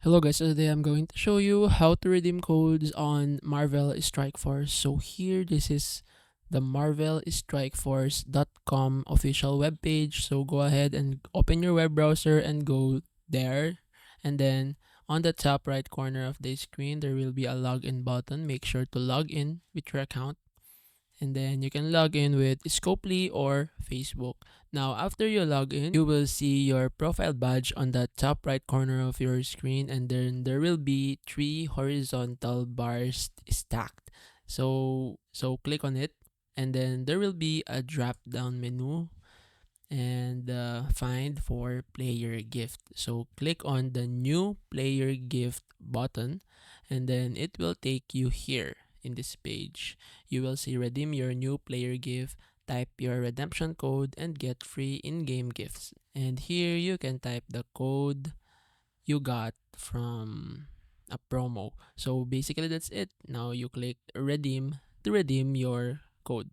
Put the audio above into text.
Hello guys, so today I'm going to show you how to redeem codes on Marvel Strike Force. So here, this is the marvelstrikeforce.com official webpage. So go ahead and open your web browser and go there. And then on the top right corner of the screen, there will be a login button. Make sure to log in with your account, and then you can log in with Scopely or Facebook. Now, after you log in, you will see your profile badge on the top right corner of your screen, and then there will be three horizontal bars stacked. So click on it, and then there will be a drop down menu and find for player gift. So click on the new player gift button, and then it will take you here in this page. You will see redeem your new player gift, type your redemption code, and get free in-game gifts. And here you can type the code you got from a promo. So basically that's it. Now you click redeem to redeem your code.